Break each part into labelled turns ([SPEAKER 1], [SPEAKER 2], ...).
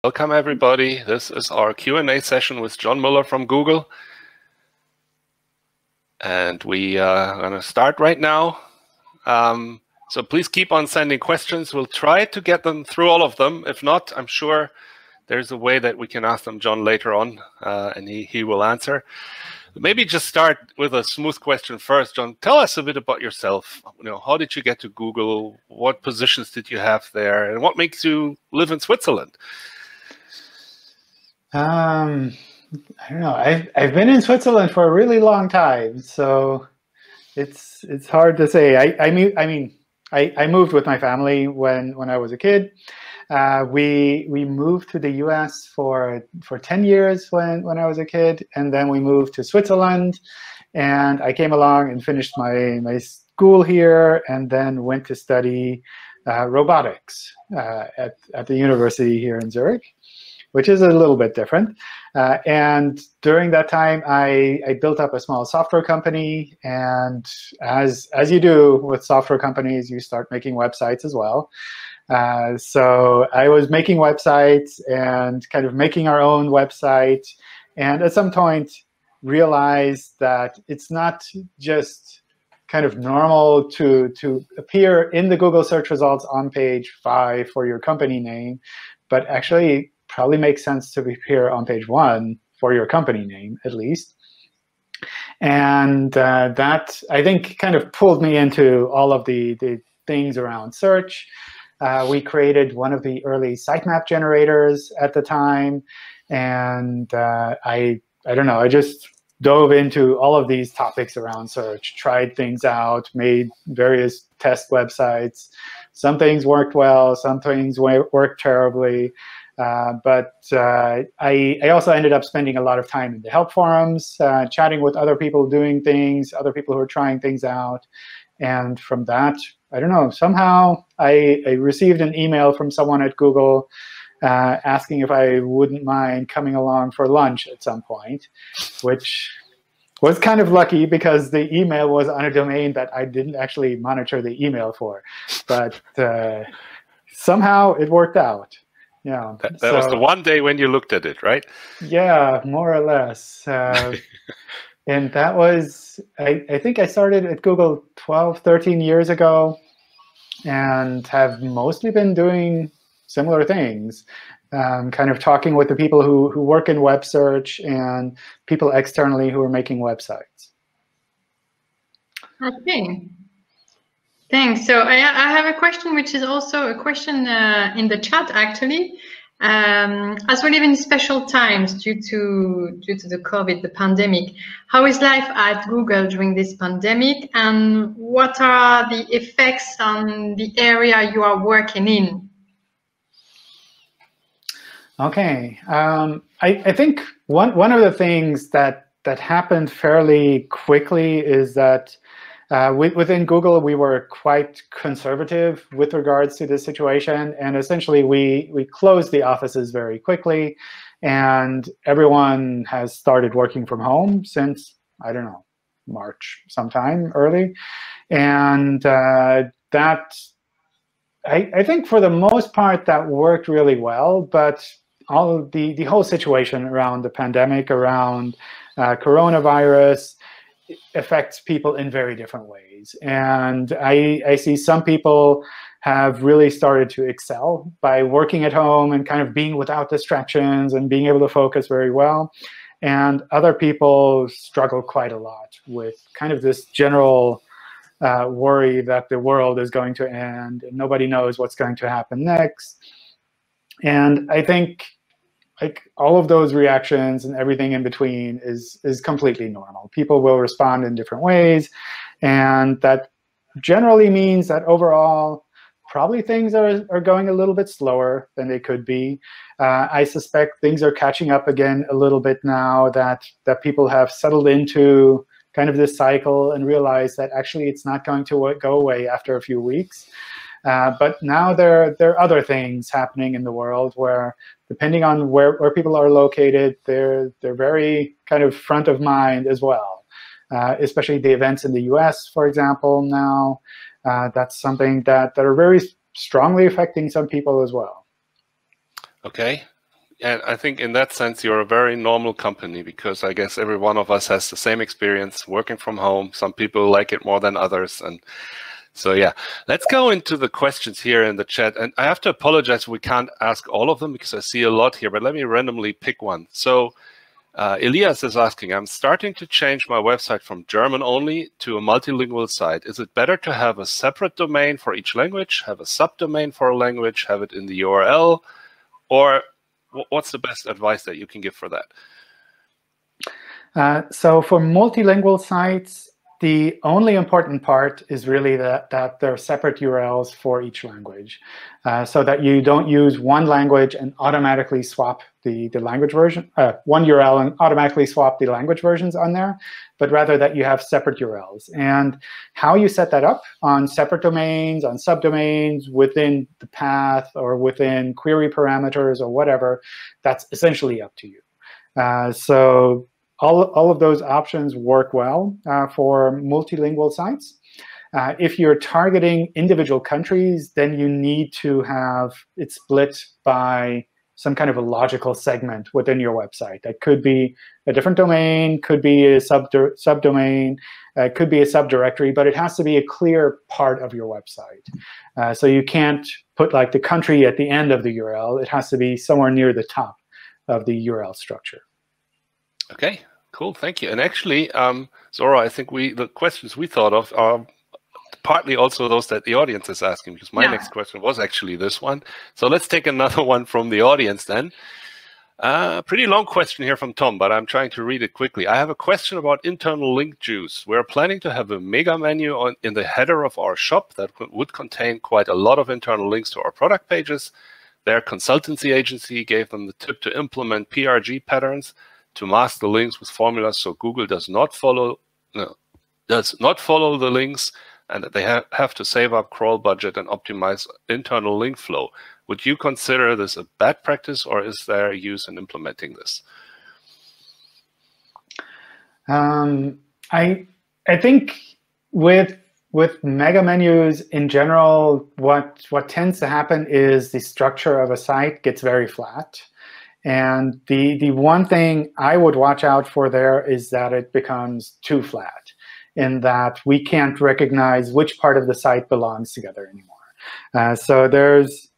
[SPEAKER 1] Welcome, everybody. This is our Q&A session with John Mueller from Google. And we are going to start right now. So please keep on sending questions. We'll try to get them through all of them. If not, I'm sure there's a way that we can ask them John later on, and he will answer. Maybe just start with a smooth question first. John, tell us a bit about yourself. How did you get to Google? What positions did you have there? And what makes you live in Switzerland?
[SPEAKER 2] I don't know. I've been in Switzerland for a really long time, so it's hard to say. I moved with my family when I was a kid. We moved to the US for 10 years when I was a kid, and then we moved to Switzerland, and I came along and finished my school here, and then went to study robotics at the university here in Zurich, which is a little bit different. And during that time, I built up a small software company. And as you do with software companies, you start making websites as well. So I was making websites and kind of making our own website. And at some point, realized that it's not just kind of normal to appear in the Google search results on page 5 for your company name, but actually probably makes sense to appear on page 1 for your company name, at least. And that, I think, kind of pulled me into all of the things around search. We created one of the early sitemap generators at the time. And I don't know, I just dove into all of these topics around search, tried things out, made various test websites. Some things worked well, some things worked terribly. But I also ended up spending a lot of time in the help forums, chatting with other people doing things, other people who are trying things out. And from that, I don't know, somehow I received an email from someone at Google asking if I wouldn't mind coming along for lunch at some point, which was kind of lucky because the email was on a domain that I didn't actually monitor the email for. But somehow it worked out. Yeah,
[SPEAKER 1] that was the one day when you looked at it, right?
[SPEAKER 2] Yeah, more or less. And that was, I think I started at Google 12, 13 years ago, and have mostly been doing similar things, kind of talking with the people who work in web search and people externally who are making websites.
[SPEAKER 3] OK. Thanks. So I have a question, which is also a question in the chat, actually. As we live in special times due to the COVID, the pandemic, how is life at Google during this pandemic, and what are the effects on the area you are working in?
[SPEAKER 2] OK. I think one of the things that happened fairly quickly is that within Google, we were quite conservative with regards to this situation. And essentially, we closed the offices very quickly. And everyone has started working from home since, I don't know, March sometime early. And that, I think for the most part, that worked really well. But all of the whole situation around the pandemic, around coronavirus, affects people in very different ways. And I see some people have really started to excel by working at home and kind of being without distractions and being able to focus very well. And other people struggle quite a lot with kind of this general worry that the world is going to end and nobody knows what's going to happen next. And I think all of those reactions and everything in between is completely normal. People will respond in different ways. And that generally means that overall, probably things are going a little bit slower than they could be. I suspect things are catching up again a little bit now that people have settled into kind of this cycle and realize that actually it's not going to go away after a few weeks. But now there are other things happening in the world where, depending on where people are located, they're very kind of front of mind as well. Especially the events in the US, for example, now. That's something that are very strongly affecting some people as well.
[SPEAKER 1] OK. And I think in that sense, you're a very normal company, because I guess every one of us has the same experience working from home. Some people like it more than others. And so, yeah, let's go into the questions here in the chat. And I have to apologize, we can't ask all of them because I see a lot here, but let me randomly pick one. So Elias is asking, I'm starting to change my website from German only to a multilingual site. Is it better to have a separate domain for each language, have a subdomain for a language, have it in the URL, or what's the best advice that you can give for that?
[SPEAKER 2] So for multilingual sites, the only important part is really that there are separate URLs for each language, so that you don't use one language and automatically swap the language version, one URL and automatically swap the language versions on there, but rather that you have separate URLs. And how you set that up on separate domains, on subdomains, within the path, or within query parameters, or whatever, that's essentially up to you. So all of those options work well for multilingual sites. If you're targeting individual countries, then you need to have it split by some kind of a logical segment within your website. That could be a different domain, could be a subdomain, could be a subdirectory, but it has to be a clear part of your website. So you can't put like the country at the end of the URL. It has to be somewhere near the top of the URL structure.
[SPEAKER 1] Okay, cool, thank you. And actually, Zora, I think the questions we thought of are partly also those that the audience is asking, because my next question was actually this one. So let's take another one from the audience then. Pretty long question here from Tom, but I'm trying to read it quickly. I have a question about internal link juice. We're planning to have a mega menu in the header of our shop that would contain quite a lot of internal links to our product pages. Their consultancy agency gave them the tip to implement PRG patterns to mask the links with formulas so Google does not follow the links, and that they have to save up crawl budget and optimize internal link flow. Would you consider this a bad practice, or is there use in implementing this?
[SPEAKER 2] I think with mega menus in general, what tends to happen is the structure of a site gets very flat. And the one thing I would watch out for there is that it becomes too flat, in that we can't recognize which part of the site belongs together anymore. So there's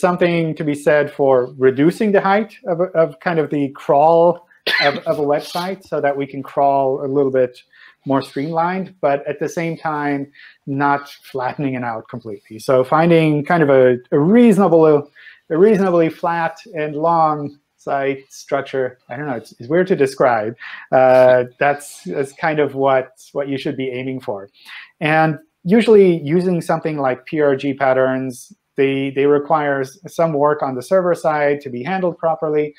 [SPEAKER 2] something to be said for reducing the height of kind of the crawl of a website, so that we can crawl a little bit more streamlined, but at the same time, not flattening it out completely. So finding kind of a reasonably flat and long site structure, I don't know, it's weird to describe. That's kind of what you should be aiming for. And usually using something like PRG patterns, they require some work on the server side to be handled properly.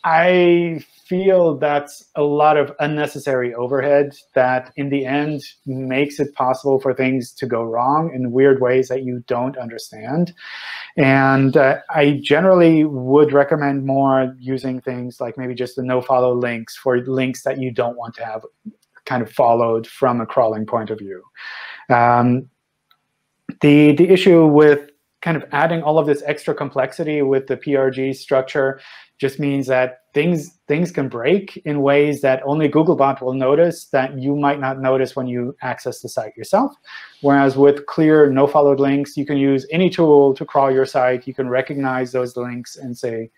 [SPEAKER 2] I feel that's a lot of unnecessary overhead that in the end makes it possible for things to go wrong in weird ways that you don't understand. And I generally would recommend more using things like maybe just the no-follow links for links that you don't want to have kind of followed from a crawling point of view. The issue with kind of adding all of this extra complexity with the PRG structure just means that things can break in ways that only Googlebot will notice that you might not notice when you access the site yourself. Whereas with clear no-followed links, you can use any tool to crawl your site. You can recognize those links and say,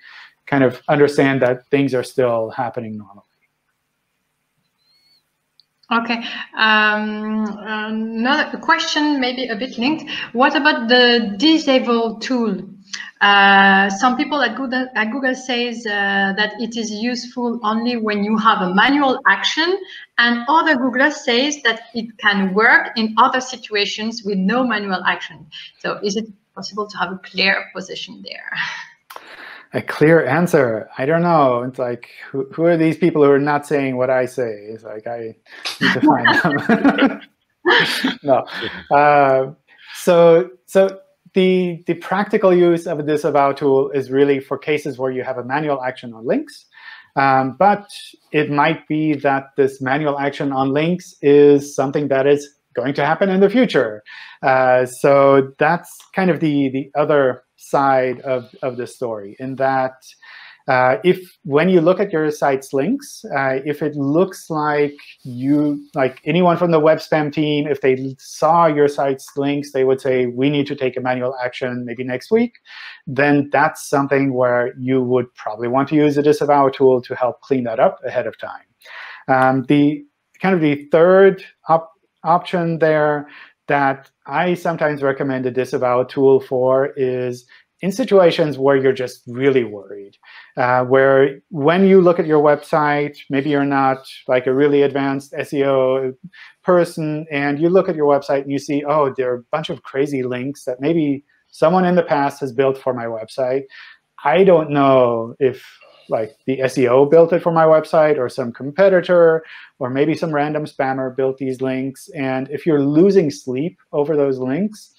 [SPEAKER 2] kind of understand that things are still happening normally.
[SPEAKER 3] Okay. Another question, maybe a bit linked. What about the disavow tool? Some people at Google says that it is useful only when you have a manual action, and other Googlers says that it can work in other situations with no manual action. So is it possible to have a clear position there?
[SPEAKER 2] A clear answer? I don't know. It's like, who are these people who are not saying what I say? It's like, I need to find them. No. So the practical use of a disavow tool is really for cases where you have a manual action on links. But it might be that this manual action on links is something that is going to happen in the future. So that's kind of the other side of the story, in that When you look at your site's links, if it looks like anyone from the web spam team, if they saw your site's links, they would say, we need to take a manual action maybe next week, then that's something where you would probably want to use a disavow tool to help clean that up ahead of time. The third option there that I sometimes recommend a disavow tool for is in situations where you're just really worried, where when you look at your website, maybe you're not like a really advanced SEO person, and you look at your website and you see, oh, there are a bunch of crazy links that maybe someone in the past has built for my website. I don't know if the SEO built it for my website or some competitor, or maybe some random spammer built these links. And if you're losing sleep over those links,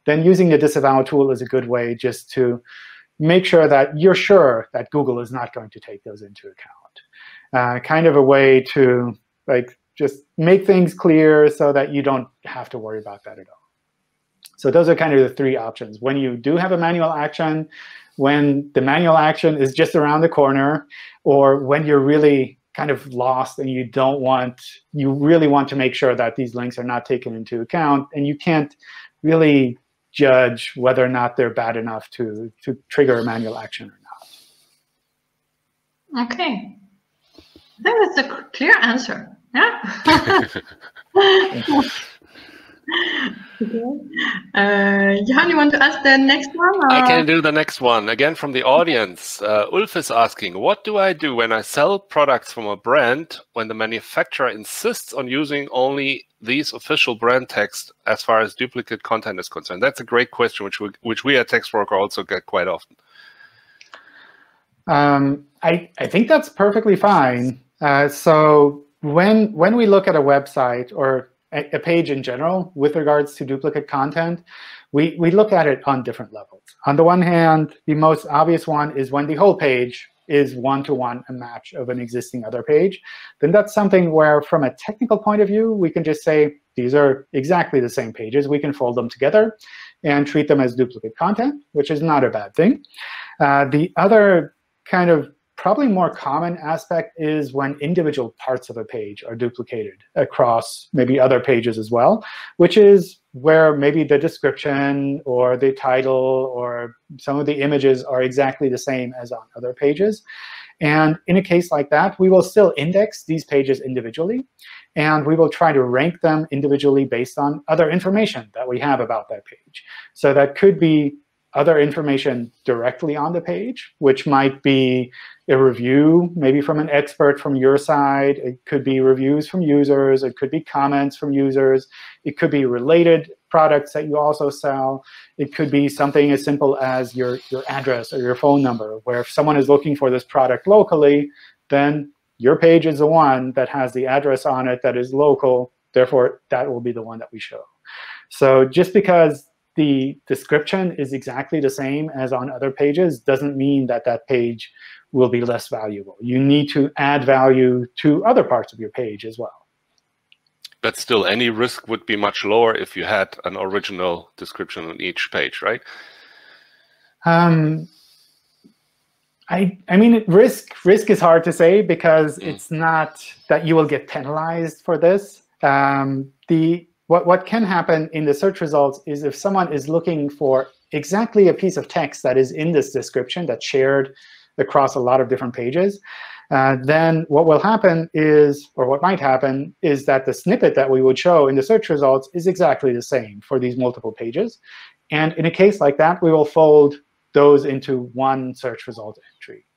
[SPEAKER 2] then using the disavow tool is a good way just to make sure that you're sure that Google is not going to take those into account. Kind of a way to just make things clear so that you don't have to worry about that at all. So those are kind of the three options. When you do have a manual action, when the manual action is just around the corner, or when you're really kind of lost and you really want to make sure that these links are not taken into account, and you can't really judge whether or not they're bad enough to trigger a manual action or
[SPEAKER 3] not. OK. I think that's a clear answer. Yeah. Johan, you want to ask the next one? Or?
[SPEAKER 1] I can do the next one. Again, from the audience. Ulf is asking, what do I do when I sell products from a brand when the manufacturer insists on using only these official brand text as far as duplicate content is concerned? That's a great question, which we at TextBroker also get quite often.
[SPEAKER 2] I think that's perfectly fine. So when we look at a website or a page in general with regards to duplicate content, we look at it on different levels. On the one hand, the most obvious one is when the whole page is one-to-one a match of an existing other page. Then that's something where, from a technical point of view, we can just say, these are exactly the same pages. We can fold them together and treat them as duplicate content, which is not a bad thing. The other kind of probably more common aspect is when individual parts of a page are duplicated across maybe other pages as well, which is where maybe the description or the title or some of the images are exactly the same as on other pages. And in a case like that, we will still index these pages individually, and we will try to rank them individually based on other information that we have about that page. So that could be other information directly on the page, which might be a review, maybe from an expert from your side. It could be reviews from users. It could be comments from users. It could be related products that you also sell. It could be something as simple as your address or your phone number, where if someone is looking for this product locally, then your page is the one that has the address on it that is local. Therefore, that will be the one that we show. So just because the description is exactly the same as on other pages doesn't mean that that page will be less valuable. You need to add value to other parts of your page as well.
[SPEAKER 1] But still, any risk would be much lower if you had an original description on each page, right?
[SPEAKER 2] I mean, risk is hard to say, because it's not that you will get penalized for this. What can happen in the search results is if someone is looking for exactly a piece of text that is in this description that's shared across a lot of different pages, then what will happen is, or what might happen, is that the snippet that we would show in the search results is exactly the same for these multiple pages. And in a case like that, we will fold those into one search result entry.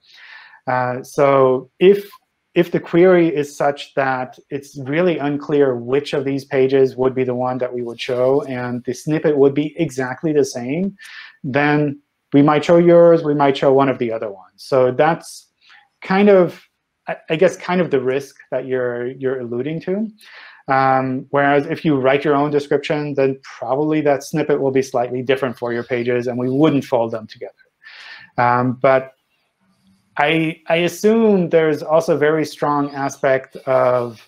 [SPEAKER 2] So if the query is such that it's really unclear which of these pages would be the one that we would show, and the snippet would be exactly the same, then we might show yours, we might show one of the other ones. So that's kind of, I guess, kind of the risk that you're alluding to. Whereas if you write your own description, then probably that snippet will be slightly different for your pages, and we wouldn't fold them together. But I assume there's also a very strong aspect of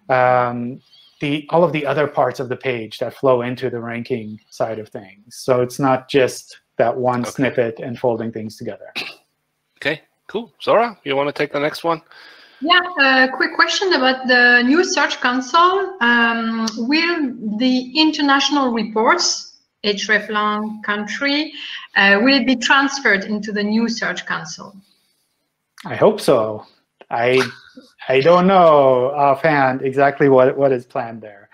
[SPEAKER 2] all of the other parts of the page that flow into the ranking side of things. So it's not just that one snippet and folding things together.
[SPEAKER 1] OK, Cool. Zora, you want to take the next one?
[SPEAKER 3] Yeah, quick question about the new Search Console. Will the international reports, hreflang, country, will it be transferred into the new Search Console?
[SPEAKER 2] I hope so. I don't know offhand exactly what is planned there.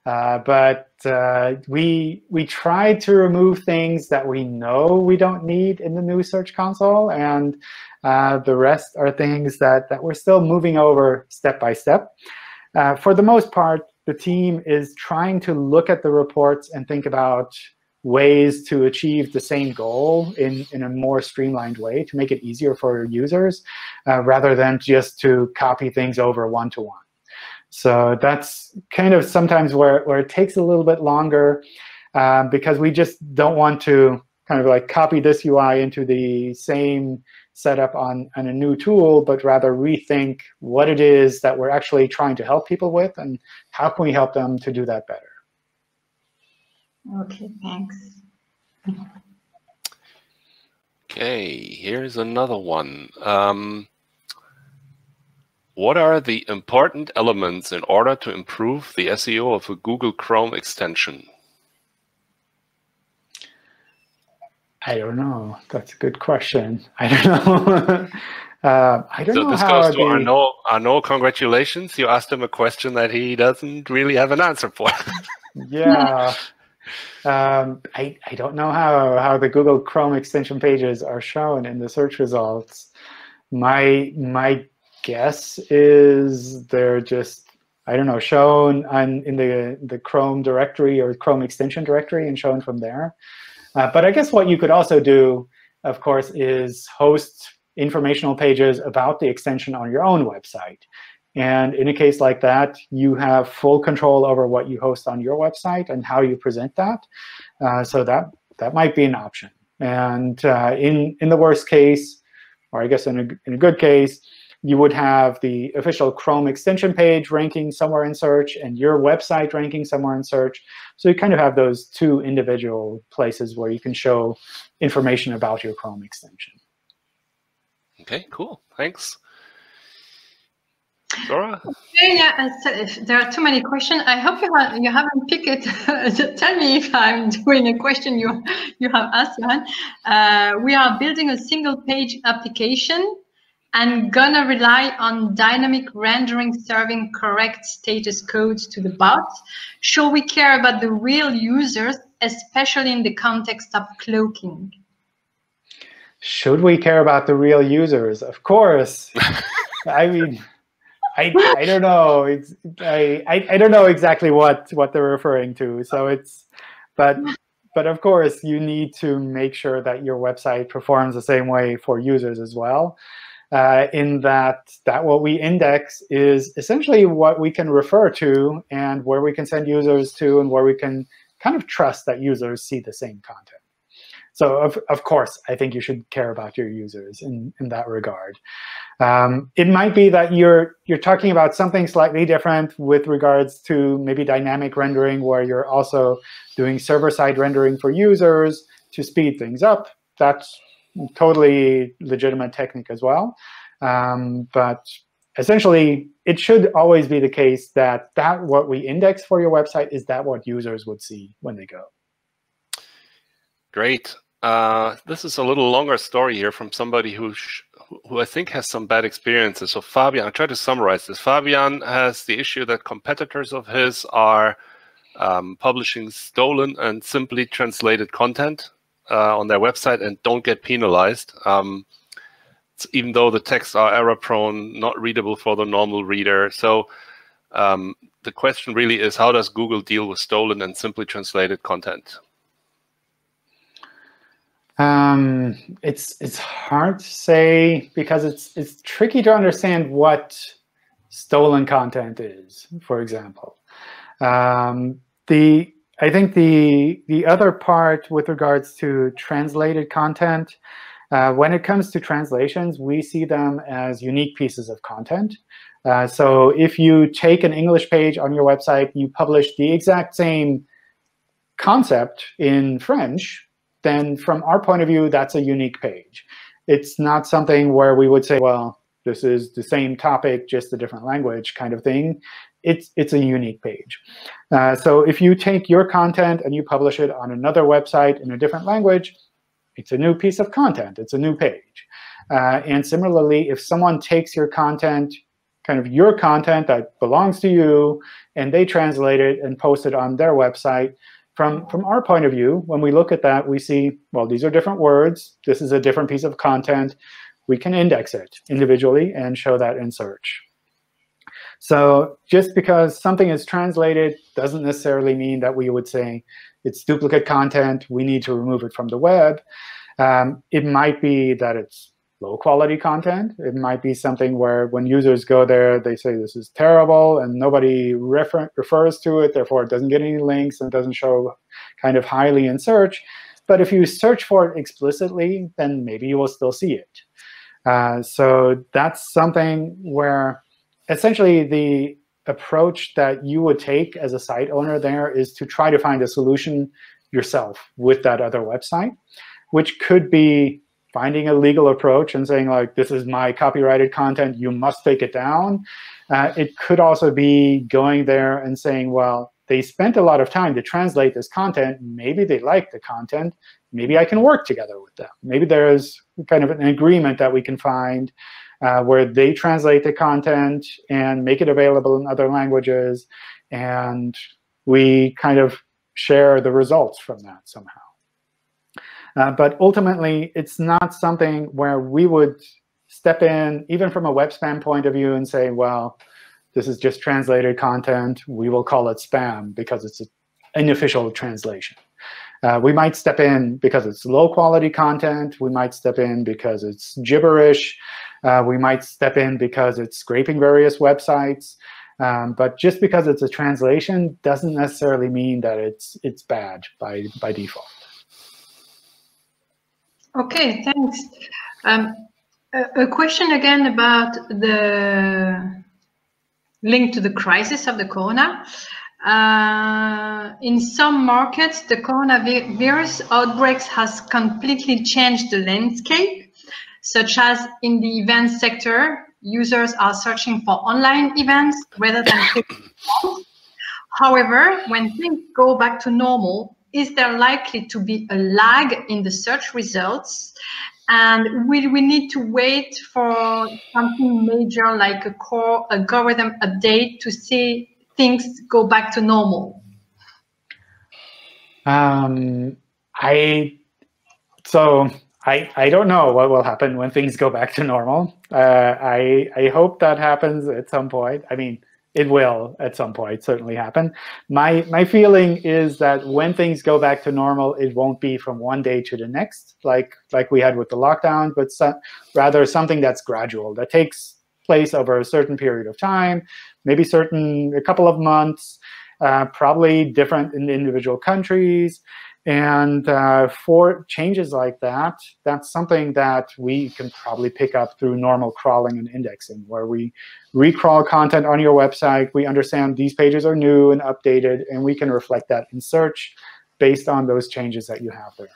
[SPEAKER 2] But we try to remove things that we know we don't need in the new Search Console, and the rest are things that we're still moving over step by step. For the most part, the team is trying to look at the reports and think about ways to achieve the same goal in a more streamlined way to make it easier for users, rather than just to copy things over one-to-one. So that's kind of sometimes where it takes a little bit longer, because we just don't want to kind of like copy this UI into the same setup on a new tool, but rather rethink what it is that we're actually trying to help people with and how can we help them to do that better.
[SPEAKER 3] OK, thanks.
[SPEAKER 1] OK, here's another one. What are the important elements in order to improve the SEO of a Google Chrome extension?
[SPEAKER 2] I don't know. That's a good question. I don't know. I don't know
[SPEAKER 1] this
[SPEAKER 2] how
[SPEAKER 1] goes to Arnaud. Congratulations. You asked him a question that he doesn't really have an answer for.
[SPEAKER 2] Yeah. I don't know how the Google Chrome extension pages are shown in the search results. My guess is they're just, I don't know, shown in the Chrome directory or Chrome extension directory and shown from there. But I guess what you could also do, of course, is host informational pages about the extension on your own website. And in a case like that, you have full control over what you host on your website and how you present that. So that might be an option. And in the worst case, or I guess in a good case, you would have the official Chrome extension page ranking somewhere in search and your website ranking somewhere in search. So you kind of have those two individual places where you can show information about your Chrome extension.
[SPEAKER 1] OK, cool. Thanks. Zora?
[SPEAKER 3] Okay, yeah, there are too many questions. I hope you haven't picked it. Tell me if I'm doing a question you have asked, Johan. We are building a single-page application and gonna rely on dynamic rendering serving correct status codes to the bot. Should we care about the real users, especially in the context of cloaking?
[SPEAKER 2] Should we care about the real users? Of course. I mean, I don't know. I don't know exactly what they're referring to. So it's, but of course, you need to make sure that your website performs the same way for users as well. In that what we index is essentially what we can refer to and where we can send users to and where we can kind of trust that users see the same content. So of course, I think you should care about your users in that regard. It might be that you're talking about something slightly different with regards to maybe dynamic rendering, where you're also doing server-side rendering for users to speed things up. That's totally legitimate technique as well. But essentially, it should always be the case that what we index for your website is that what users would see when they go.
[SPEAKER 1] Great. This is a little longer story here from somebody who I think has some bad experiences. So Fabian, I try to summarize this. Fabian has the issue that competitors of his are publishing stolen and simply translated content on their website and don't get penalized, even though the texts are error-prone, not readable for the normal reader. So the question really is, how does Google deal with stolen and simply translated content?
[SPEAKER 2] It's hard to say because it's tricky to understand what stolen content is, for example. I think the other part with regards to translated content, when it comes to translations, we see them as unique pieces of content. So if you take an English page on your website, you publish the exact same concept in French, then from our point of view, that's a unique page. It's not something where we would say, well, this is the same topic, just a different language kind of thing. It's a unique page. So if you take your content and you publish it on another website in a different language, it's a new piece of content. It's a new page. And similarly, if someone takes your content, kind of your content that belongs to you, and they translate it and post it on their website, from our point of view, when we look at that, we see, well, these are different words. This is a different piece of content. We can index it individually and show that in search. So just because something is translated doesn't necessarily mean that we would say it's duplicate content, we need to remove it from the web. It might be that it's low-quality content. It might be something where when users go there, they say this is terrible, and nobody refers to it. Therefore, it doesn't get any links and doesn't show kind of highly in search. But if you search for it explicitly, then maybe you will still see it. So that's something where essentially the approach that you would take as a site owner there is to try to find a solution yourself with that other website, which could be finding a legal approach and saying, like, this is my copyrighted content, you must take it down. It could also be going there and saying, well, they spent a lot of time to translate this content. Maybe they like the content. Maybe I can work together with them. Maybe there's kind of an agreement that we can find where they translate the content and make it available in other languages, and we kind of share the results from that somehow. But ultimately, it's not something where we would step in, even from a web spam point of view, and say, well, this is just translated content. We will call it spam because it's an official translation. We might step in because it's low-quality content. We might step in because it's gibberish. We might step in because it's scraping various websites. But just because it's a translation doesn't necessarily mean that it's bad by default.
[SPEAKER 3] OK, thanks. A question again about the link to the crisis of the corona. In some markets, the coronavirus outbreaks has completely changed the landscape, such as in the event sector, users are searching for online events rather than events. However, when things go back to normal, is there likely to be a lag in the search results? And will we need to wait for something major like a core algorithm update to see things go back to normal?
[SPEAKER 2] I don't know what will happen when things go back to normal. I hope that happens at some point. I mean, it will at some point certainly happen. My feeling is that when things go back to normal, it won't be from one day to the next, like we had with the lockdown, but rather something that's gradual, that takes place over a certain period of time, maybe a couple of months, probably different in individual countries. And for changes like that, that's something that we can probably pick up through normal crawling and indexing, where we recrawl content on your website. We understand these pages are new and updated, and we can reflect that in search based on those changes that you have there.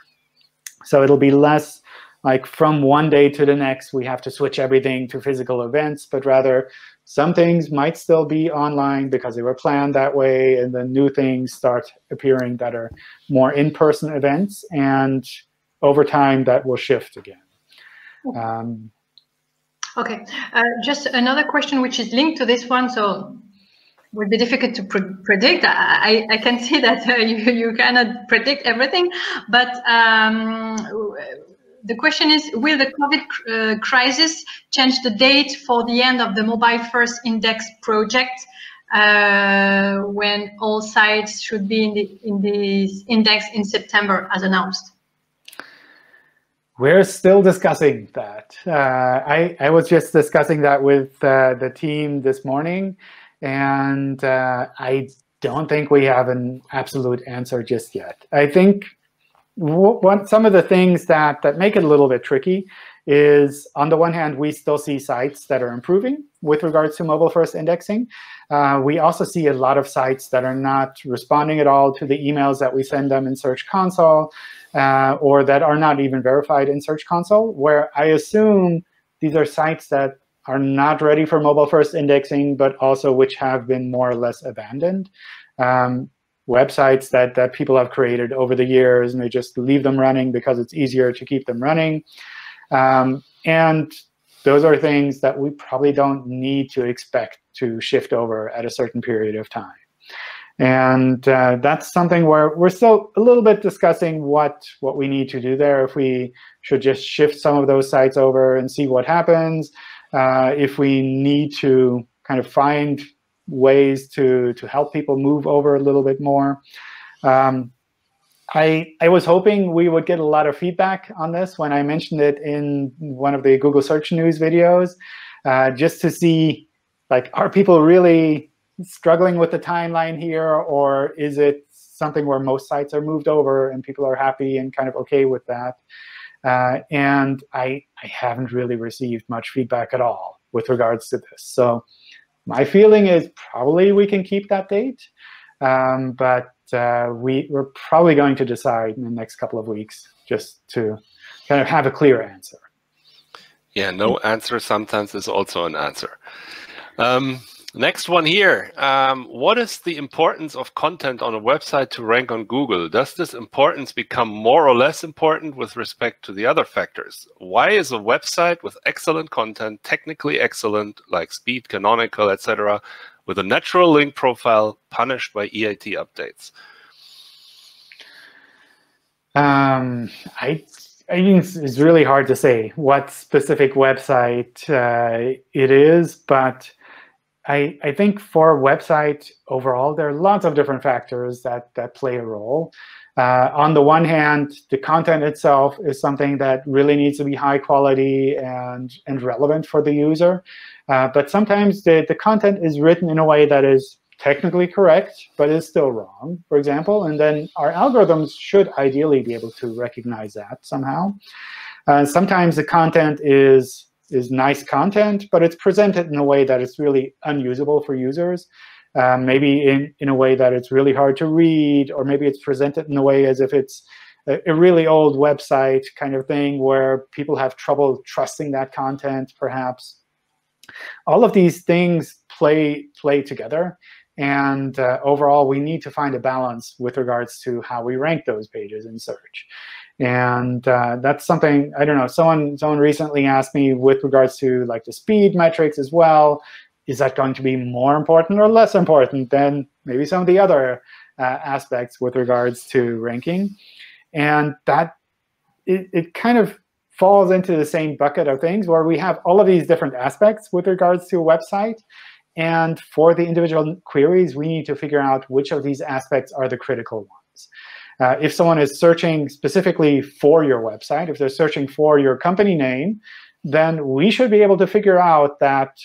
[SPEAKER 2] So it'll be less like from one day to the next, we have to switch everything to physical events, but rather some things might still be online because they were planned that way, and then new things start appearing that are more in-person events, and over time that will shift again.
[SPEAKER 3] OK, just another question which is linked to this one, so it would be difficult to predict. I can see that you cannot predict everything, but the question is, will the COVID crisis change the date for the end of the Mobile First Index project, when all sites should be in the index in September, as announced?
[SPEAKER 2] We're still discussing that. I was just discussing that with the team this morning, and I don't think we have an absolute answer just yet. I think some of the things that make it a little bit tricky is, on the one hand, we still see sites that are improving. with regards to mobile-first indexing. We also see a lot of sites that are not responding at all to the emails that we send them in Search Console, or that are not even verified in Search Console, where I assume these are sites that are not ready for mobile-first indexing, but also which have been more or less abandoned. Websites that people have created over the years, and they just leave them running because it's easier to keep them running. And those are things that we probably don't need to expect to shift over at a certain period of time. And that's something where we're still a little bit discussing what we need to do there, if we should just shift some of those sites over and see what happens, if we need to kind of find ways to help people move over a little bit more. I was hoping we would get a lot of feedback on this when I mentioned it in one of the Google Search News videos, just to see, like, are people really struggling with the timeline here, or is it something where most sites are moved over and people are happy and kind of OK with that? And I haven't really received much feedback at all with regards to this. So my feeling is probably we can keep that date. But we're probably going to decide in the next couple of weeks, just to kind of have a clear answer.
[SPEAKER 1] Yeah, no answer sometimes is also an answer. Next one here. What is the importance of content on a website to rank on Google? Does this importance become more or less important with respect to the other factors? Why is a website with excellent content, technically excellent, like speed, canonical, etc., with a natural link profile punished by EAT updates?
[SPEAKER 2] I think it's really hard to say what specific website it is, but I think for a website overall, there are lots of different factors that play a role. On the one hand, the content itself is something that really needs to be high quality and relevant for the user. But sometimes the content is written in a way that is technically correct, but is still wrong, for example. And then our algorithms should ideally be able to recognize that somehow. Sometimes the content is nice content, but it's presented in a way that is really unusable for users. Maybe in a way that it's really hard to read, or maybe it's presented in a way as if it's a really old website kind of thing where people have trouble trusting that content, perhaps. All of these things play together. And overall, we need to find a balance with regards to how we rank those pages in search. And that's something, I don't know, someone recently asked me with regards to like the speed metrics as well. Is that going to be more important or less important than maybe some of the other aspects with regards to ranking? And that it kind of falls into the same bucket of things where we have all of these different aspects with regards to a website. And for the individual queries, we need to figure out which of these aspects are the critical ones. If someone is searching specifically for your website, if they're searching for your company name, then we should be able to figure out that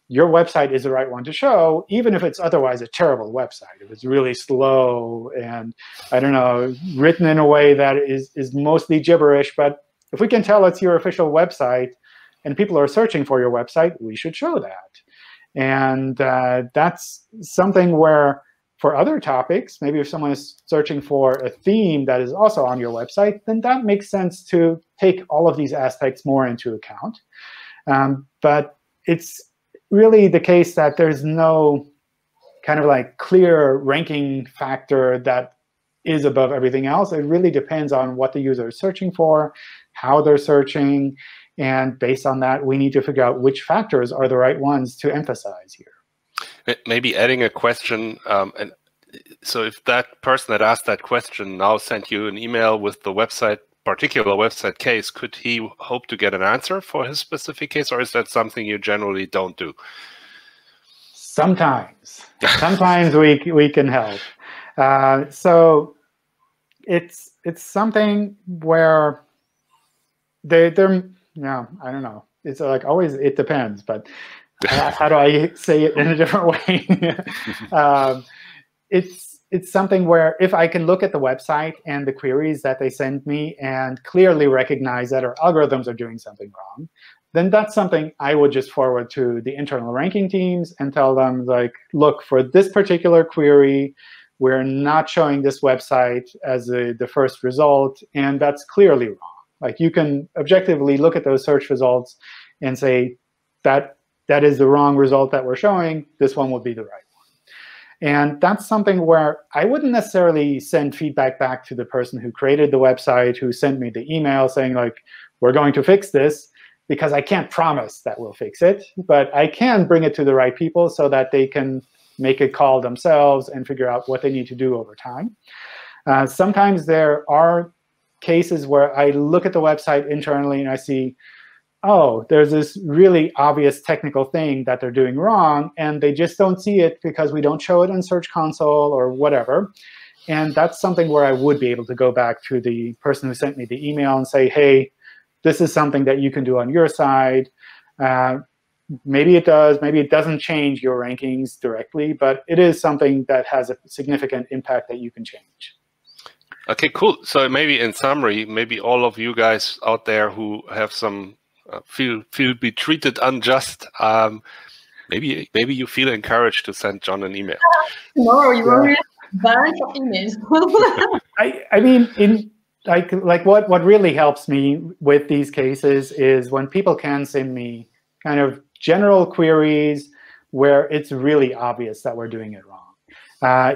[SPEAKER 2] your website is the right one to show, even if it's otherwise a terrible website. If it's really slow and, I don't know, written in a way that is mostly gibberish. But if we can tell it's your official website and people are searching for your website, we should show that. And that's something where, for other topics, maybe if someone is searching for a theme that is also on your website, then that makes sense to take all of these aspects more into account. But it's really the case that there's no kind of like clear ranking factor that is above everything else. It really depends on what the user is searching for, how they're searching. And based on that, we need to figure out which factors are the right ones to emphasize here.
[SPEAKER 1] Maybe adding a question. And so if that person that asked that question now sent you an email with the particular website case, could he hope to get an answer for his specific case, or is that something you generally don't do?
[SPEAKER 2] Sometimes. Sometimes we can help. So it's something where they're yeah, I don't know. It's like always, it depends. But how do I say it in a different way? It's something where if I can look at the website and the queries that they send me and clearly recognize that our algorithms are doing something wrong, then that's something I would just forward to the internal ranking teams and tell them, like, look, for this particular query, we're not showing this website as the first result, and that's clearly wrong. Like, you can objectively look at those search results and say, that is the wrong result that we're showing. This one would be the right one. And that's something where I wouldn't necessarily send feedback back to the person who created the website, who sent me the email saying, like, we're going to fix this, because I can't promise that we'll fix it. But I can bring it to the right people so that they can make a call themselves and figure out what they need to do over time. Sometimes there are cases where I look at the website internally and I see, oh, there's this really obvious technical thing that they're doing wrong, and they just don't see it because we don't show it in Search Console or whatever. And that's something where I would be able to go back to the person who sent me the email and say, hey, this is something that you can do on your side. Maybe it does, maybe it doesn't change your rankings directly, but it is something that has a significant impact that you can change.
[SPEAKER 1] OK, cool. So maybe in summary, maybe all of you guys out there who have some feel be treated unjust, maybe you feel encouraged to send John an email.
[SPEAKER 3] No, you won't ban for emails.
[SPEAKER 2] I mean, like what really helps me with these cases is when people can send me kind of general queries where it's really obvious that we're doing it wrong.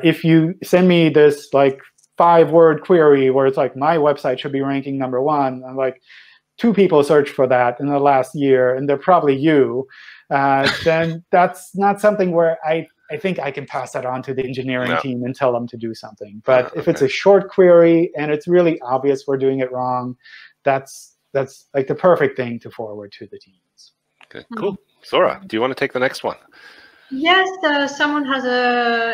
[SPEAKER 2] If you send me this like 5-word query where it's like, my website should be ranking #1, I'm like, 2 people searched for that in the last year, and they're probably you, then that's not something where I think I can pass that on to the engineering team and tell them to do something. But if it's a short query and it's really obvious we're doing it wrong, that's like the perfect thing to forward to the teams.
[SPEAKER 1] Okay, cool. Zora, do you want to take the next one?
[SPEAKER 3] Yes, someone has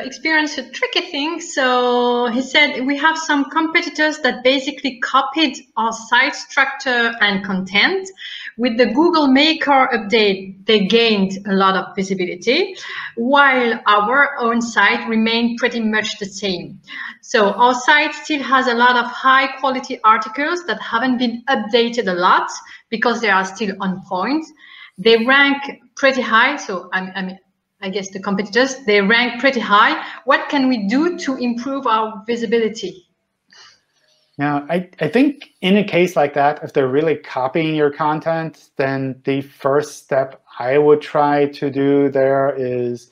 [SPEAKER 3] experienced a tricky thing. So he said, we have some competitors that basically copied our site structure and content. With the Google Maker update, they gained a lot of visibility, while our own site remained pretty much the same. So our site still has a lot of high quality articles that haven't been updated a lot because they are still on point. They rank pretty high. So I guess the competitors, they rank pretty high. What can we do to improve our visibility?
[SPEAKER 2] Now, I think in a case like that, if they're really copying your content, then the first step I would try to do there is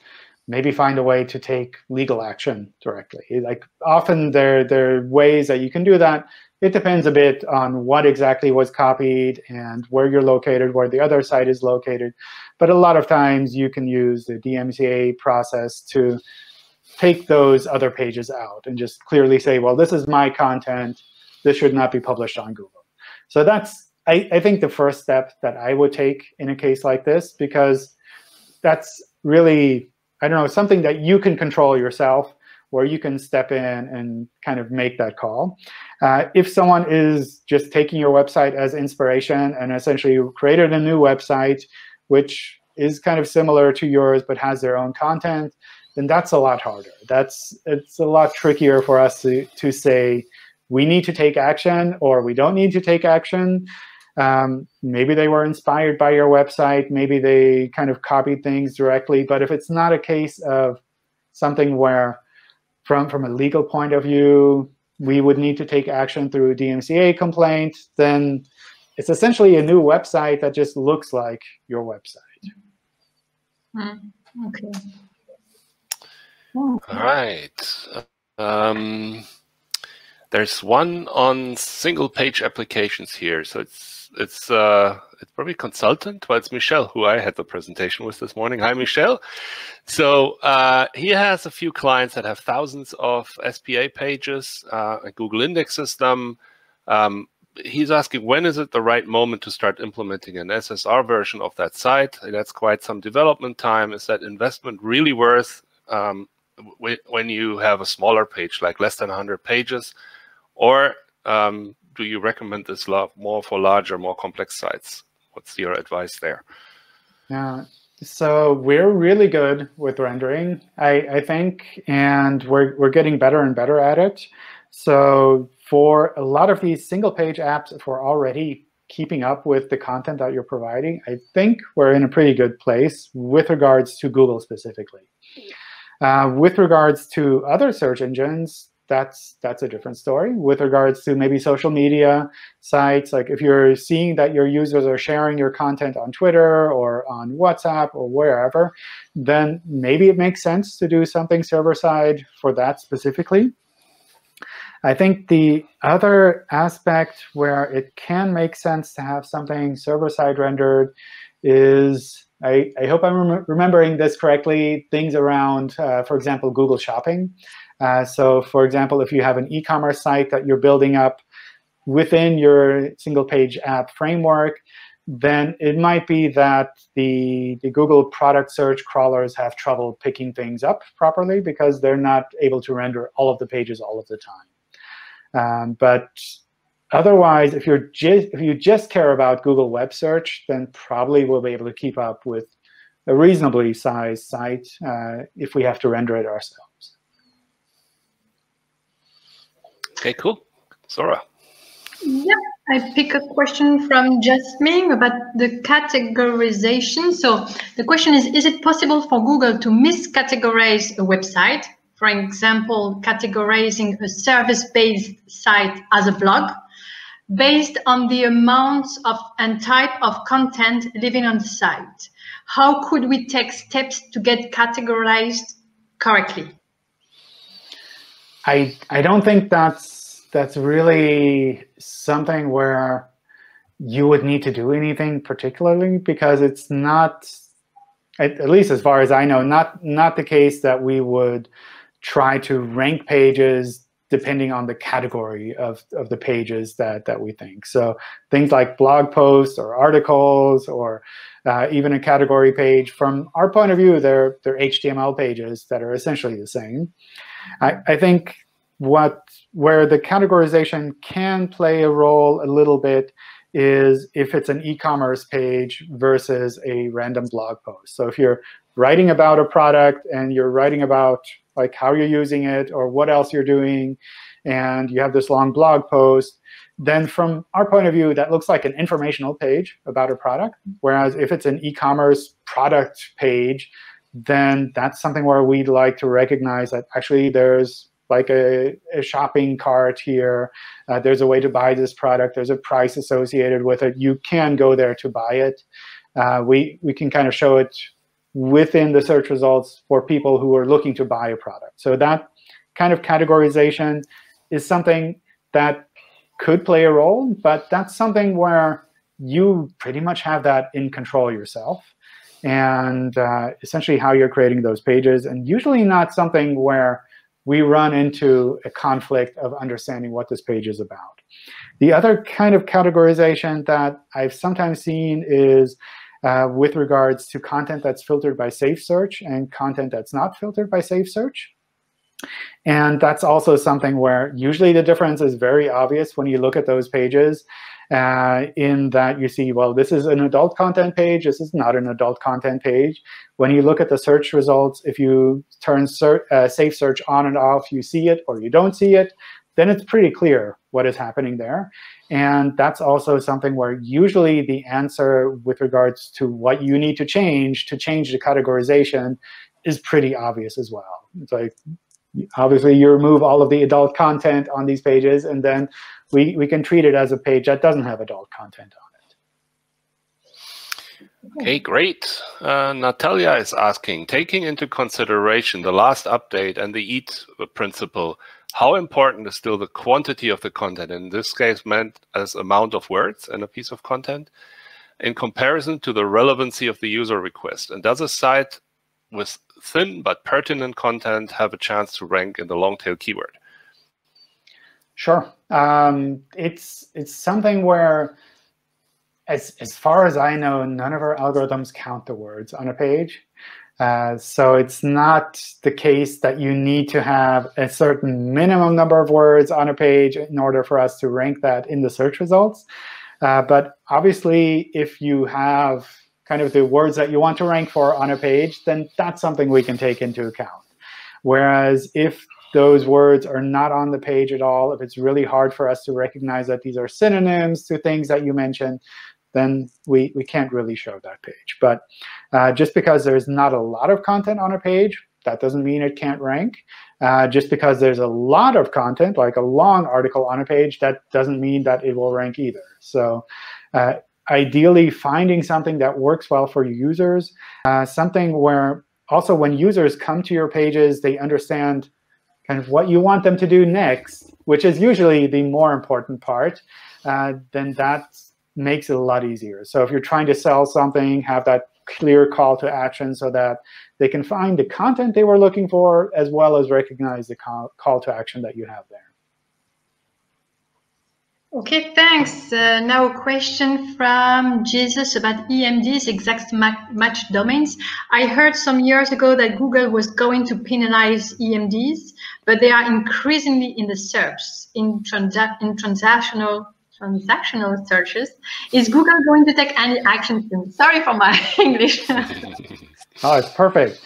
[SPEAKER 2] maybe find a way to take legal action directly. Like, often there are ways that you can do that. It depends a bit on what exactly was copied and where you're located, where the other site is located. But a lot of times you can use the DMCA process to take those other pages out and just clearly say, well, this is my content. This should not be published on Google. So that's, I think, the first step that I would take in a case like this, because that's really, I don't know, something that you can control yourself, where you can step in and kind of make that call. If someone is just taking your website as inspiration and essentially created a new website, which is kind of similar to yours but has their own content, then that's a lot harder. It's a lot trickier for us to say, we need to take action or we don't need to take action. Maybe they were inspired by your website. Maybe they kind of copied things directly. But if it's not a case of something where, from a legal point of view, we would need to take action through a DMCA complaint, then it's essentially a new website that just looks like your website.
[SPEAKER 3] OK.
[SPEAKER 1] All right. There's one on single-page applications here. So it's probably consultant, but it's Michel, who I had the presentation with this morning. Hi, Michel. So he has a few clients that have thousands of SPA pages. Google indexes them. He's asking, when is it the right moment to start implementing an SSR version of that site? That's quite some development time. Is that investment really worth when you have a smaller page, like less than 100 pages? Or do you recommend this more for larger, more complex sites? What's your advice there?
[SPEAKER 2] Yeah. So we're really good with rendering, I think, and we're getting better and better at it. So for a lot of these single-page apps, if we're already keeping up with the content that you're providing, I think we're in a pretty good place with regards to Google specifically. With regards to other search engines, that's a different story. With regards to maybe social media sites, like if you're seeing that your users are sharing your content on Twitter or on WhatsApp or wherever, then maybe it makes sense to do something server-side for that specifically. I think the other aspect where it can make sense to have something server-side rendered is, I hope I'm remembering this correctly, things around, for example, Google Shopping. So for example, if you have an e-commerce site that you're building up within your single-page app framework, then it might be that the Google product search crawlers have trouble picking things up properly because they're not able to render all of the pages all of the time. But otherwise, if you just care about Google Web Search, then probably we'll be able to keep up with a reasonably sized site if we have to render it ourselves.
[SPEAKER 1] OK, cool. Sora.
[SPEAKER 3] Yeah, I pick a question from Jasmine about the categorization. So the question is it possible for Google to miscategorize a website? For example, categorizing a service-based site as a blog based on the amount of and type of content living on the site. How could we take steps to get categorized correctly?
[SPEAKER 2] I don't think that's really something where you would need to do anything particularly, because it's not, at least as far as I know, not the case that we would try to rank pages depending on the category of the pages that we think. So things like blog posts or articles or even a category page, from our point of view, they're HTML pages that are essentially the same. I think where the categorization can play a role a little bit is if it's an e-commerce page versus a random blog post. So if you're writing about a product and you're writing about like how you're using it or what else you're doing, and you have this long blog post, then from our point of view, that looks like an informational page about a product. Whereas if it's an e-commerce product page, then that's something where we'd like to recognize that actually there's like a shopping cart here. There's a way to buy this product. There's a price associated with it. You can go there to buy it. We can kind of show it within the search results for people who are looking to buy a product. So that kind of categorization is something that could play a role, but that's something where you pretty much have that in control yourself, and essentially how you're creating those pages, and usually not something where we run into a conflict of understanding what this page is about. The other kind of categorization that I've sometimes seen is with regards to content that's filtered by safe search and content that's not filtered by safe search. And that's also something where usually the difference is very obvious when you look at those pages, in that you see, well, this is an adult content page. This is not an adult content page. When you look at the search results, if you turn safe search on and off, you see it or you don't see it, then it's pretty clear what is happening there. And that's also something where usually the answer with regards to what you need to change the categorization is pretty obvious as well. It's like, obviously, you remove all of the adult content on these pages, and then we can treat it as a page that doesn't have adult content on it.
[SPEAKER 1] OK, great. Natalia is asking, taking into consideration the last update and the EAT principle, how important is still the quantity of the content, in this case meant as amount of words in a piece of content, in comparison to the relevancy of the user request? And does a site with thin but pertinent content have a chance to rank in the long-tail keyword?
[SPEAKER 2] Sure. It's something where, as far as I know, none of our algorithms count the words on a page. So it's not the case that you need to have a certain minimum number of words on a page in order for us to rank that in the search results. But obviously, if you have kind of the words that you want to rank for on a page, then that's something we can take into account. Whereas if those words are not on the page at all, if it's really hard for us to recognize that these are synonyms to things that you mentioned, then we can't really show that page. But just because there's not a lot of content on a page, that doesn't mean it can't rank. Just because there's a lot of content, like a long article on a page, that doesn't mean that it will rank either. So ideally, finding something that works well for your users, something where also when users come to your pages, they understand kind of what you want them to do next, which is usually the more important part, then that makes it a lot easier. So if you're trying to sell something, have that clear call to action so that they can find the content they were looking for, as well as recognize the call to action that you have there.
[SPEAKER 3] OK, thanks. Now a question from Jesus about EMDs, exact match domains. I heard some years ago that Google was going to penalize EMDs, but they are increasingly in the SERPs, in transactional searches. Is Google going to take any action soon? Sorry for my English.
[SPEAKER 2] Oh, it's perfect.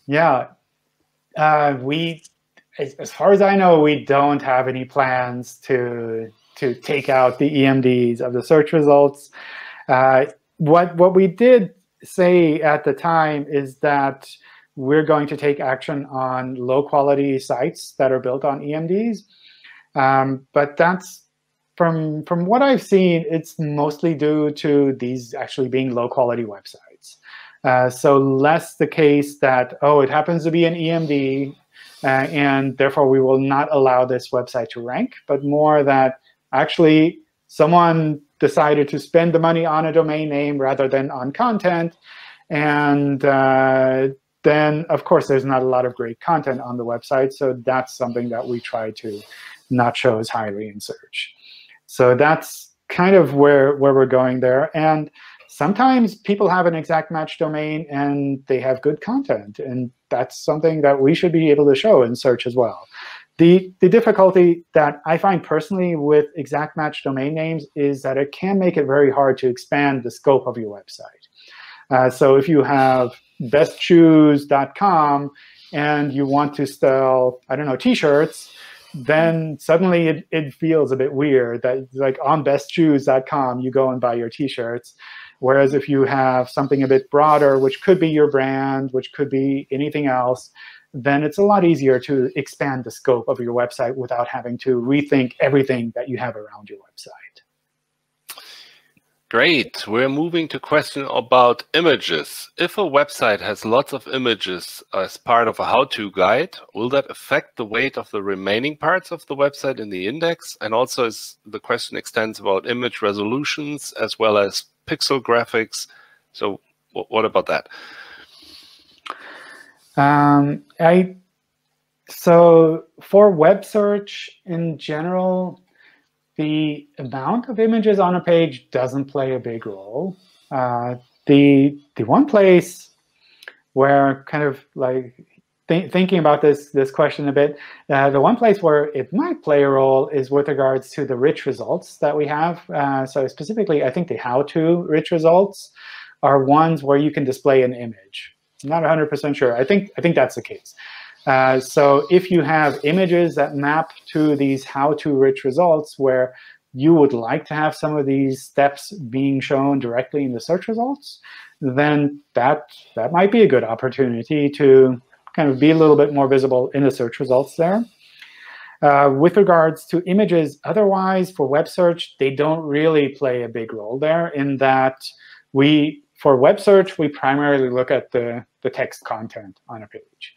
[SPEAKER 2] Yeah, as far as I know, we don't have any plans to take out the EMDs of the search results. What we did say at the time is that we're going to take action on low-quality sites that are built on EMDs. But that's, from what I've seen, it's mostly due to these actually being low-quality websites. So less the case that, oh, it happens to be an EMD, and therefore we will not allow this website to rank, but more that actually someone decided to spend the money on a domain name rather than on content. And then, of course, there's not a lot of great content on the website. So that's something that we try to not show as highly in search. So that's kind of where we're going there. And sometimes people have an exact match domain and they have good content. And that's something that we should be able to show in search as well. The difficulty that I find personally with exact match domain names is that it can make it very hard to expand the scope of your website. So if you have bestshoes.com and you want to sell, I don't know, T-shirts, then suddenly it feels a bit weird that like on bestshoes.com, you go and buy your T-shirts. Whereas if you have something a bit broader, which could be your brand, which could be anything else, then it's a lot easier to expand the scope of your website without having to rethink everything that you have around your website.
[SPEAKER 1] Great. We're moving to a question about images. If a website has lots of images as part of a how-to guide, will that affect the weight of the remaining parts of the website in the index? And also, the question extends about image resolutions as well as pixel graphics. So what about that?
[SPEAKER 2] So for web search in general, the amount of images on a page doesn't play a big role. The one place where kind of like thinking about this question a bit, the one place where it might play a role is with regards to the rich results that we have. So specifically, I think the how-to rich results are ones where you can display an image. I'm not 100% sure. I think that's the case. So if you have images that map to these how-to rich results where you would like to have some of these steps being shown directly in the search results, then that might be a good opportunity to kind of be a little bit more visible in the search results there. With regards to images, otherwise, for web search, they don't really play a big role there in that for web search, we primarily look at the text content on a page.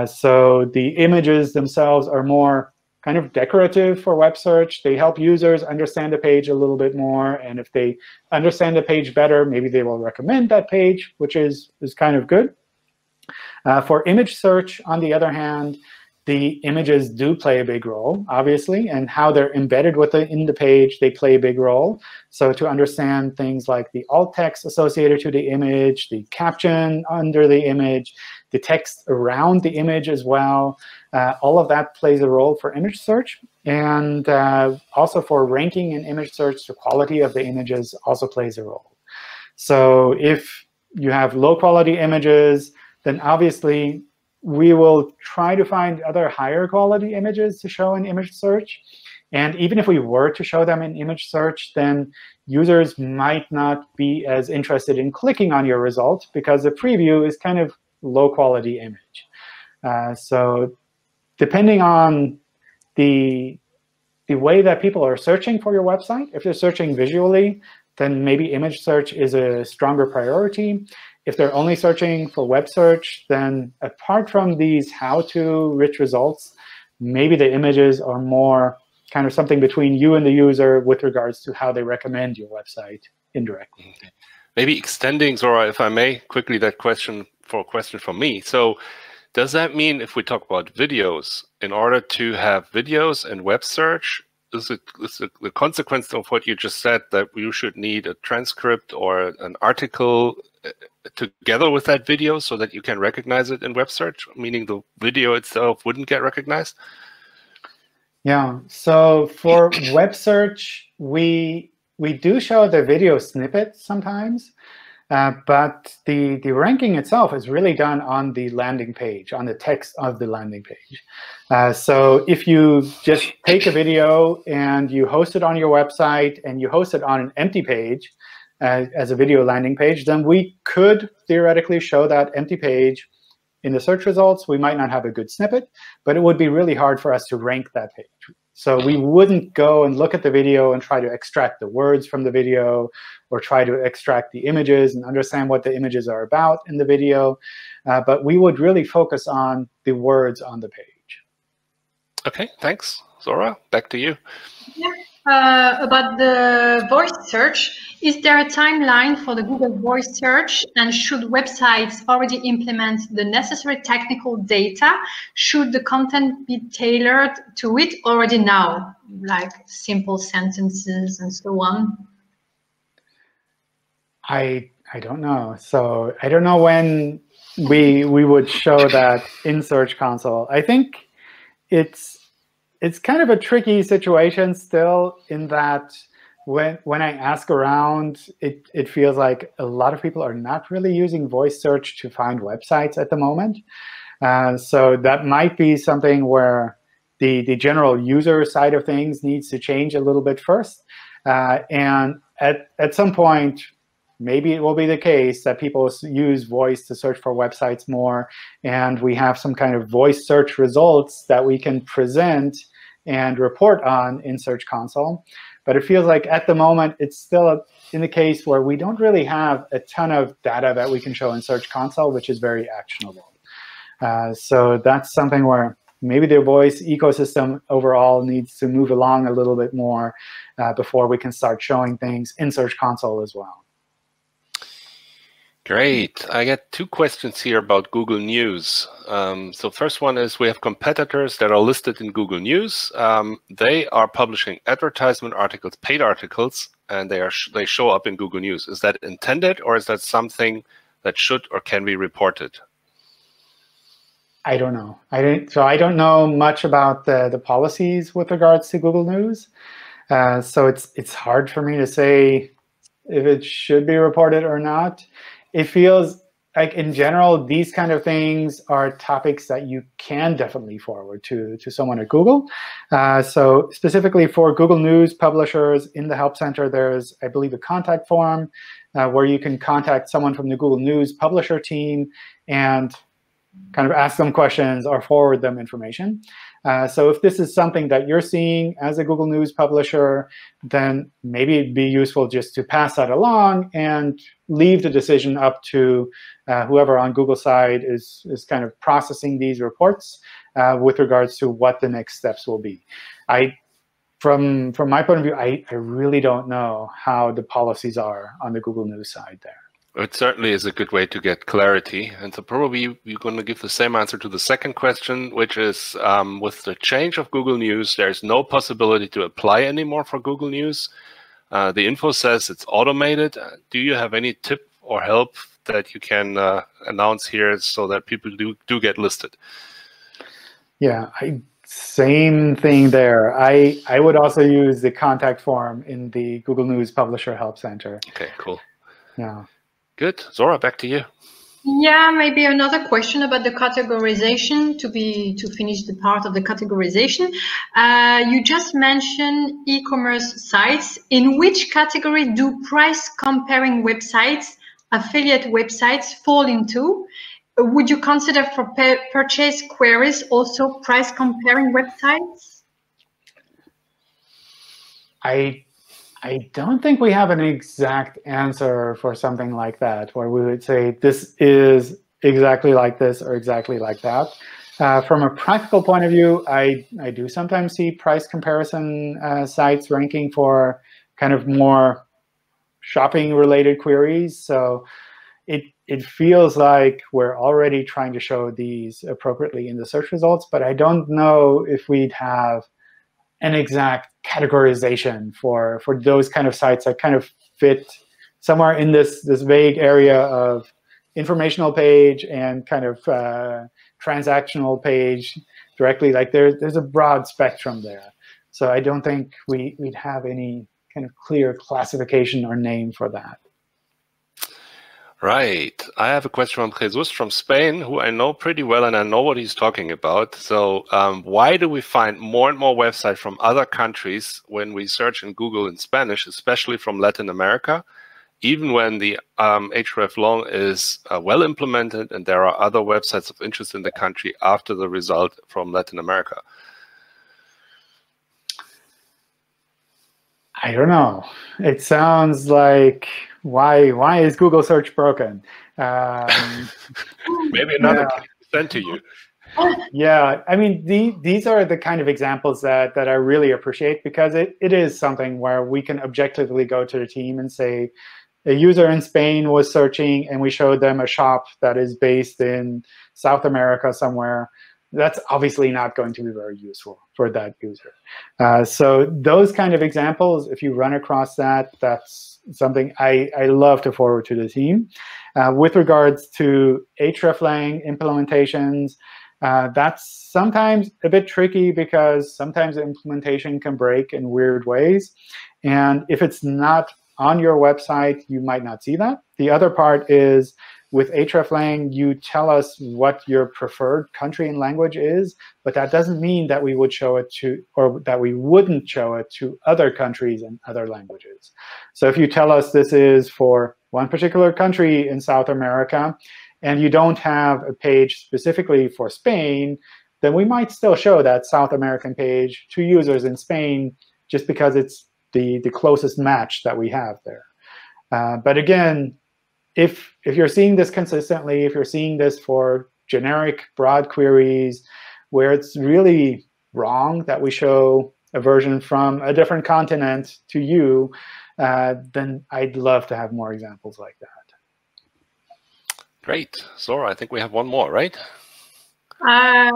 [SPEAKER 2] So the images themselves are more kind of decorative for web search. They help users understand the page a little bit more. And if they understand the page better, maybe they will recommend that page, which is kind of good. For image search, on the other hand, the images do play a big role, obviously, and how they're embedded in the page, they play a big role. So to understand things like the alt text associated to the image, the caption under the image, the text around the image as well, all of that plays a role for image search. And also for ranking in image search, the quality of the images also plays a role. So if you have low-quality images, then obviously we will try to find other higher quality images to show in image search. And even if we were to show them in image search, then users might not be as interested in clicking on your result because the preview is kind of low-quality image. So depending on the way that people are searching for your website, if they're searching visually, then maybe image search is a stronger priority. If they're only searching for web search, then apart from these how-to rich results, maybe the images are more kind of something between you and the user with regards to how they recommend your website indirectly.
[SPEAKER 1] Maybe extending, Zora, if I may, quickly that question for a question from me. So does that mean if we talk about videos, in order to have videos in web search, is the consequence of what you just said that you should need a transcript or an article together with that video so that you can recognize it in web search, meaning the video itself wouldn't get recognized?
[SPEAKER 2] Yeah, so for web search, we do show the video snippet sometimes, but the ranking itself is really done on the landing page, on the text of the landing page. So if you just take a video and you host it on your website and you host it on an empty page as a video landing page, then we could theoretically show that empty page in the search results. We might not have a good snippet, but it would be really hard for us to rank that page. So we wouldn't go and look at the video and try to extract the words from the video or try to extract the images and understand what the images are about in the video. But we would really focus on the words on the page.
[SPEAKER 1] OK, thanks. Zora, back to you.
[SPEAKER 3] Yeah. About the voice search, is there a timeline for the Google voice search? And should websites already implement the necessary technical data? Should the content be tailored to it already now, like simple sentences and so on?
[SPEAKER 2] I don't know. So I don't know when we would show that in Search Console. I think it's kind of a tricky situation still, in that when I ask around, it feels like a lot of people are not really using voice search to find websites at the moment. So that might be something where the general user side of things needs to change a little bit first. And at some point, maybe it will be the case that people use voice to search for websites more, and we have some kind of voice search results that we can present and report on in Search Console. But it feels like at the moment, it's still in the case where we don't really have a ton of data that we can show in Search Console, which is very actionable. So that's something where maybe the voice ecosystem overall needs to move along a little bit more before we can start showing things in Search Console as well.
[SPEAKER 1] Great. I got two questions here about Google News. So first one is, we have competitors that are listed in Google News. They are publishing advertisement articles, paid articles, and they show up in Google News. Is that intended, or is that something that should or can be reported?
[SPEAKER 2] I don't know. I don't know much about the policies with regards to Google News. So it's hard for me to say if it should be reported or not. It feels like, in general, these kind of things are topics that you can definitely forward to someone at Google. So specifically for Google News publishers, in the Help Center, there's, I believe, a contact form where you can contact someone from the Google News publisher team and kind of ask them questions or forward them information. So if this is something that you're seeing as a Google News publisher, then maybe it'd be useful just to pass that along and leave the decision up to whoever on Google side is kind of processing these reports with regards to what the next steps will be. From my point of view, I really don't know how the policies are on the Google News side there.
[SPEAKER 1] It certainly is a good way to get clarity. And so probably you're going to give the same answer to the second question, which is, with the change of Google News, there's no possibility to apply anymore for Google News. The info says it's automated. Do you have any tip or help that you can announce here so that people do get listed?
[SPEAKER 2] Yeah, same thing there. I would also use the contact form in the Google News Publisher Help Center.
[SPEAKER 1] OK, cool.
[SPEAKER 2] Yeah.
[SPEAKER 1] Good. Zora, back to you.
[SPEAKER 3] Yeah, maybe another question about the categorization to finish the part of the categorization. You just mentioned e-commerce sites. In which category do price comparing websites, affiliate websites fall into? Would you consider for purchase queries also price comparing websites?
[SPEAKER 2] I don't think we have an exact answer for something like that, where we would say this is exactly like this or exactly like that. From a practical point of view, I do sometimes see price comparison sites ranking for kind of more shopping-related queries. So it feels like we're already trying to show these appropriately in the search results, but I don't know if we'd have an exact categorization for those kind of sites that kind of fit somewhere in this vague area of informational page and kind of transactional page directly. Like there's a broad spectrum there. So I don't think we'd have any kind of clear classification or name for that.
[SPEAKER 1] Right. I have a question from Jesus from Spain, who I know pretty well, and I know what he's talking about. So why do we find more and more websites from other countries when we search in Google in Spanish, especially from Latin America, even when the hreflang is well implemented and there are other websites of interest in the country after the result from Latin America?
[SPEAKER 2] I don't know. It sounds like, why is Google search broken?
[SPEAKER 1] Maybe another case sent to you.
[SPEAKER 2] Yeah, I mean, these are the kind of examples that I really appreciate, because it is something where we can objectively go to the team and say, a user in Spain was searching, and we showed them a shop that is based in South America somewhere. That's obviously not going to be very useful for that user. So those kind of examples, if you run across that, that's something I love to forward to the team. With regards to hreflang implementations, that's sometimes a bit tricky, because sometimes the implementation can break in weird ways. And if it's not on your website, you might not see that. The other part is, with hreflang, you tell us what your preferred country and language is, but that doesn't mean that we would show it to, or that we wouldn't show it to other countries and other languages. So if you tell us this is for one particular country in South America, and you don't have a page specifically for Spain, then we might still show that South American page to users in Spain, just because it's the closest match that we have there. But again, if you're seeing this consistently, if you're seeing this for generic broad queries where it's really wrong that we show a version from a different continent to you, then I'd love to have more examples like that.
[SPEAKER 1] Great. Zora, I think we have one more, right?
[SPEAKER 3] Yeah,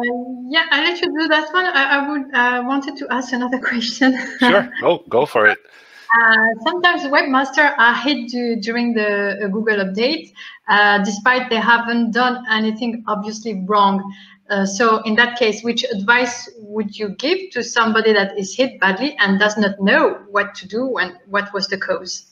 [SPEAKER 3] I'll let you do that one. I wanted to ask another question.
[SPEAKER 1] Sure, go for it.
[SPEAKER 3] Sometimes webmasters are hit during the Google update, despite they haven't done anything obviously wrong. So in that case, which advice would you give to somebody that is hit badly and does not know what to do and what was the cause?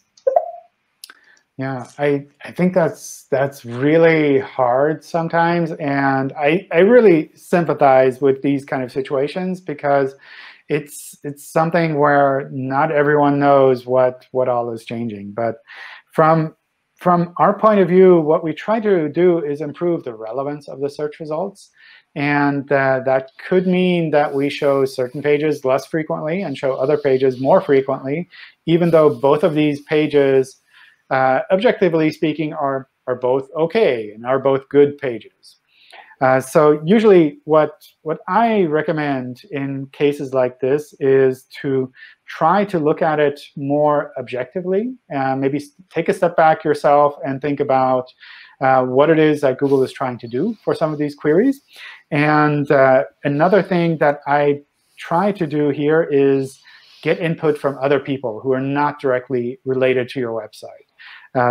[SPEAKER 2] Yeah, I think that's really hard sometimes, and I really sympathize with these kind of situations, because it's something where not everyone knows what all is changing. But from our point of view, what we try to do is improve the relevance of the search results. And that could mean that we show certain pages less frequently and show other pages more frequently, even though both of these pages, objectively speaking, are both OK and are both good pages. So usually what I recommend in cases like this is to try to look at it more objectively. Maybe take a step back yourself and think about what it is that Google is trying to do for some of these queries. And another thing that I try to do here is get input from other people who are not directly related to your website.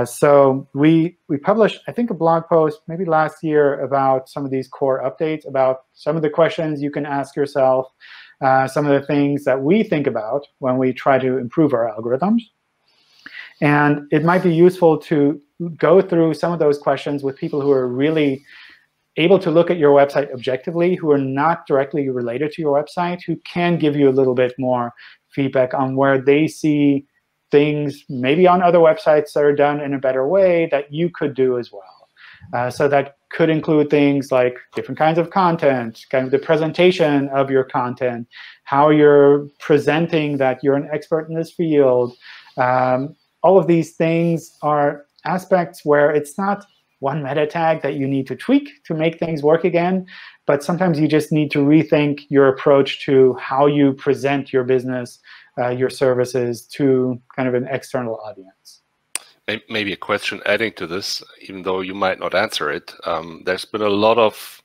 [SPEAKER 2] So we published, I think, a blog post maybe last year about some of these core updates, about some of the questions you can ask yourself, some of the things that we think about when we try to improve our algorithms. And it might be useful to go through some of those questions with people who are really able to look at your website objectively, who are not directly related to your website, who can give you a little bit more feedback on where they see things maybe on other websites that are done in a better way that you could do as well. So that could include things like different kinds of content, kind of the presentation of your content, how you're presenting that you're an expert in this field. All of these things are aspects where it's not one meta tag that you need to tweak to make things work again, but sometimes you just need to rethink your approach to how you present your business, your services to kind of an external audience.
[SPEAKER 1] Maybe a question adding to this, even though you might not answer it. There's been a lot of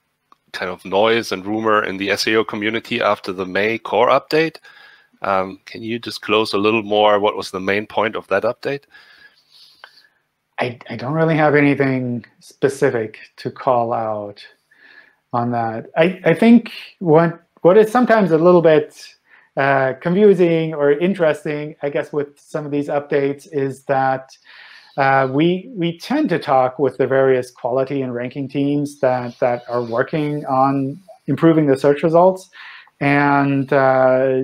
[SPEAKER 1] kind of noise and rumor in the SEO community after the May core update. Can you disclose a little more what was the main point of that update?
[SPEAKER 2] I don't really have anything specific to call out on that. I think what is sometimes a little bit confusing or interesting, I guess, with some of these updates is that we tend to talk with the various quality and ranking teams that are working on improving the search results. And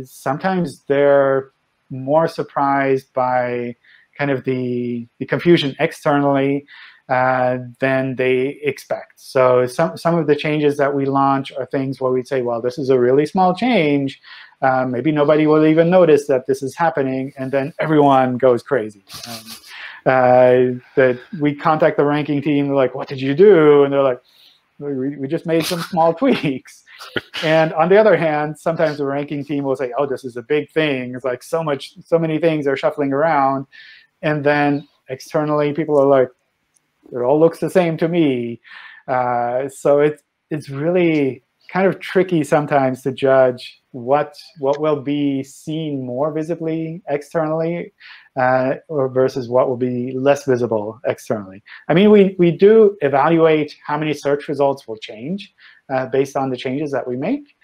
[SPEAKER 2] sometimes they're more surprised by kind of the confusion externally than they expect. So some of the changes that we launch are things where we'd say, well, this is a really small change. Maybe nobody will even notice that this is happening. And then everyone goes crazy. That we contact the ranking team, they're like, what did you do? And they're like, we just made some small tweaks. And on the other hand, sometimes the ranking team will say, oh, this is a big thing. It's like so many things are shuffling around. And then externally, people are like, it all looks the same to me. So it's really kind of tricky sometimes to judge what will be seen more visibly externally or versus what will be less visible externally. I mean, we do evaluate how many search results will change based on the changes that we make.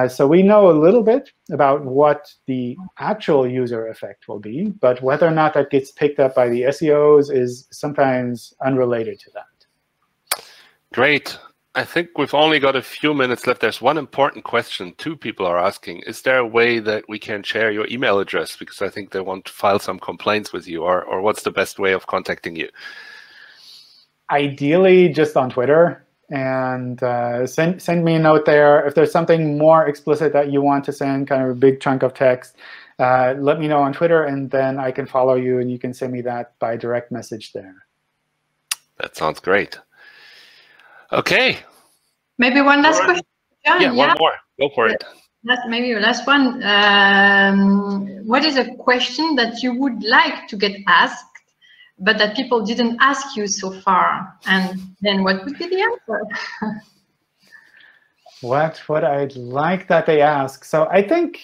[SPEAKER 2] So we know a little bit about what the actual user effect will be, but whether or not that gets picked up by the SEOs is sometimes unrelated to that.
[SPEAKER 1] Great. I think we've only got a few minutes left. There's one important question two people are asking. Is there a way that we can share your email address? Because I think they want to file some complaints with you, or what's the best way of contacting you?
[SPEAKER 2] Ideally, just on Twitter. And send me a note there. If there's something more explicit that you want to send, kind of a big chunk of text, let me know on Twitter, and then I can follow you, and you can send me that by direct message there.
[SPEAKER 1] That sounds great. OK.
[SPEAKER 3] Maybe one last question, John.
[SPEAKER 1] Yeah, one more. Go for it.
[SPEAKER 3] Maybe your last one. What is a question that you would like to get asked, but that people didn't ask you so far? And then what would be the answer?
[SPEAKER 2] What I'd like that they ask. So I think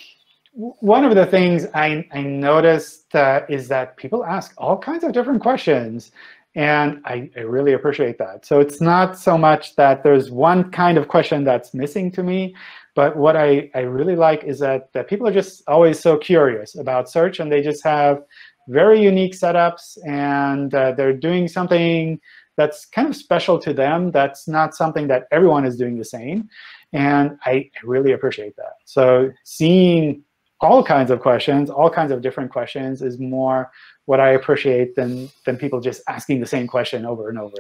[SPEAKER 2] one of the things I noticed is that people ask all kinds of different questions. And I really appreciate that. So it's not so much that there's one kind of question that's missing to me. But what I really like is that people are just always so curious about search. And they just have very unique setups, and they're doing something that's kind of special to them. That's not something that everyone is doing the same. And I really appreciate that. So seeing all kinds of questions, all kinds of different questions is more what I appreciate than people just asking the same question over and over.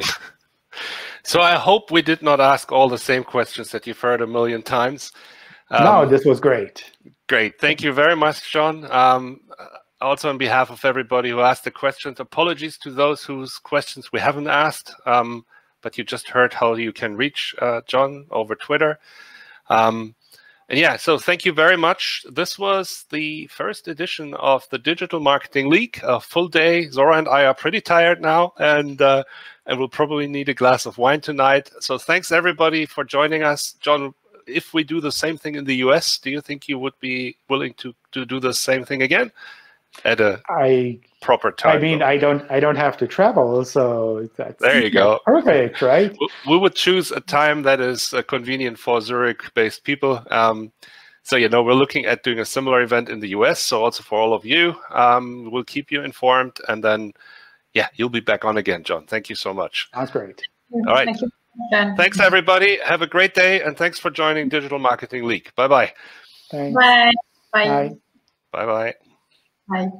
[SPEAKER 1] So I hope we did not ask all the same questions that you've heard a million times.
[SPEAKER 2] No, this was great.
[SPEAKER 1] Great. Thank you very much, John. Also, on behalf of everybody who asked the questions, apologies to those whose questions we haven't asked, but you just heard how you can reach John over Twitter. And yeah, so thank you very much. This was the first edition of the Digital Marketing League, a full day. Zora and I are pretty tired now, and we'll probably need a glass of wine tonight. So thanks, everybody, for joining us. John, if we do the same thing in the US, do you think you would be willing to do the same thing again at a proper time?
[SPEAKER 2] I mean, I don't have to travel, so that's
[SPEAKER 1] there you go.
[SPEAKER 2] Perfect, right?
[SPEAKER 1] We would choose a time that is convenient for Zurich-based people. So we're looking at doing a similar event in the US. So also for all of you, we'll keep you informed, and then yeah, you'll be back on again, John. Thank you so much.
[SPEAKER 2] Sounds great.
[SPEAKER 1] All right.
[SPEAKER 3] Thank you, John.
[SPEAKER 1] Thanks, everybody. Have a great day, and thanks for joining Digital Marketing League. Bye-bye.
[SPEAKER 2] Thanks.
[SPEAKER 3] Bye. Bye.
[SPEAKER 2] Bye.
[SPEAKER 1] Bye-bye.
[SPEAKER 3] Bye.